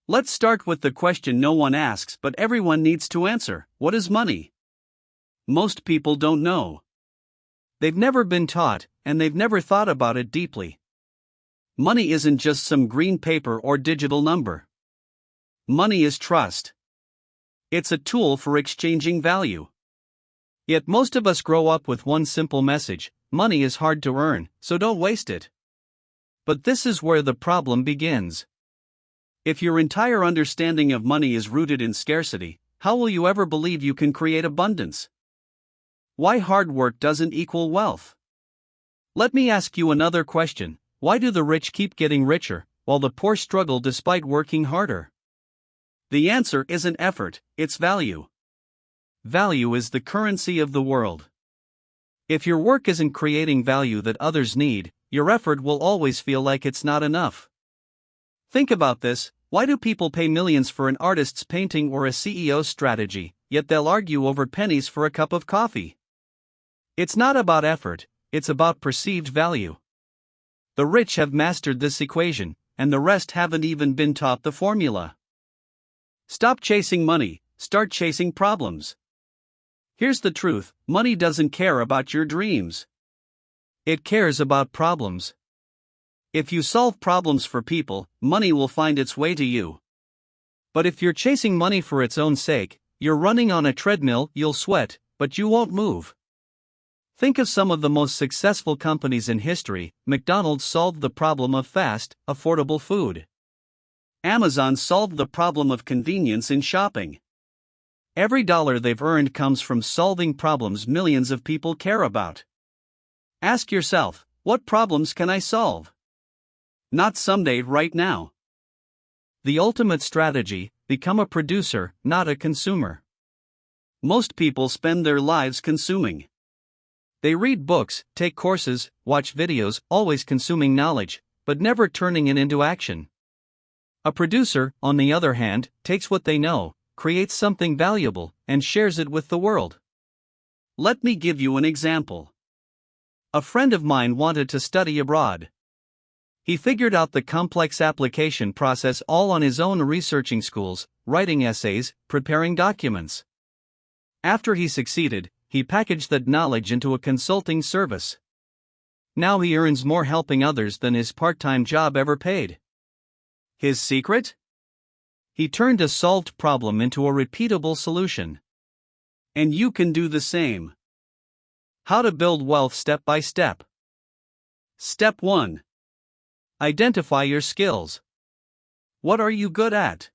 Let's start with the question no one asks but everyone needs to answer: what is money? Most people don't know. They've never been taught, and they've never thought about it deeply. Money isn't just some green paper or digital number. Money is trust. It's a tool for exchanging value. Yet most of us grow up with one simple message: money is hard to earn, so don't waste it. But this is where the problem begins. If your entire understanding of money is rooted in scarcity, how will you ever believe you can create abundance? Why hard work doesn't equal wealth? Let me ask you another question: why do the rich keep getting richer, while the poor struggle despite working harder? The answer isn't effort, it's value. Value is the currency of the world. If your work isn't creating value that others need, your effort will always feel like it's not enough. Think about this: why do people pay millions for an artist's painting or a CEO's strategy, yet they'll argue over pennies for a cup of coffee? It's not about effort, it's about perceived value. The rich have mastered this equation, and the rest haven't even been taught the formula. Stop chasing money, start chasing problems. Here's the truth: money doesn't care about your dreams. It cares about problems. If you solve problems for people, money will find its way to you. But if you're chasing money for its own sake, you're running on a treadmill. You'll sweat, but you won't move. Think of some of the most successful companies in history. McDonald's solved the problem of fast, affordable food. Amazon solved the problem of convenience in shopping. Every dollar they've earned comes from solving problems millions of people care about. Ask yourself, what problems can I solve? Not someday, right now. The ultimate strategy: become a producer, not a consumer. Most people spend their lives consuming. They read books, take courses, watch videos, always consuming knowledge, but never turning it into action. A producer, on the other hand, takes what they know, creates something valuable, and shares it with the world. Let me give you an example. A friend of mine wanted to study abroad. He figured out the complex application process all on his own, researching schools, writing essays, preparing documents. After he succeeded, he packaged that knowledge into a consulting service. Now he earns more helping others than his part-time job ever paid. His secret? He turned a solved problem into a repeatable solution. And you can do the same. How to build wealth step by step. Step 1. Identify your skills. What are you good at?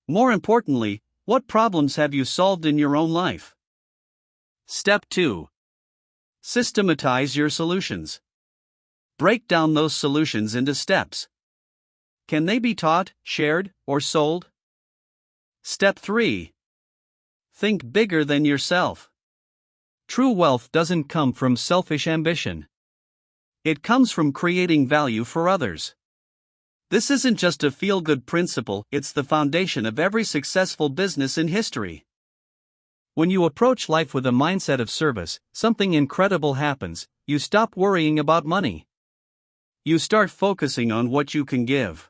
More importantly, what problems have you solved in your own life? Step 2. Systematize your solutions. Break down those solutions into steps. Can they be taught, shared, or sold? Step 3. Think bigger than yourself. True wealth doesn't come from selfish ambition. It comes from creating value for others. This isn't just a feel-good principle, it's the foundation of every successful business in history. When you approach life with a mindset of service, something incredible happens. You stop worrying about money. You start focusing on what you can give.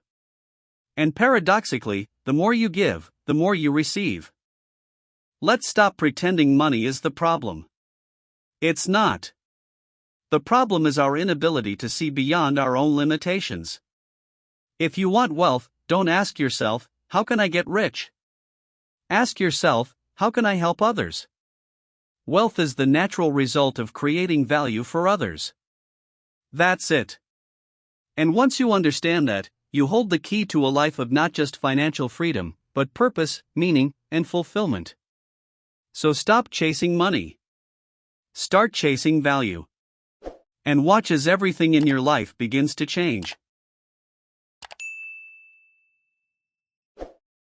And paradoxically, the more you give, the more you receive. Let's stop pretending money is the problem. It's not. The problem is our inability to see beyond our own limitations. If you want wealth, don't ask yourself, how can I get rich? Ask yourself, how can I help others? Wealth is the natural result of creating value for others. That's it. And once you understand that, you hold the key to a life of not just financial freedom, but purpose, meaning, and fulfillment. So stop chasing money. Start chasing value. And watch as everything in your life begins to change.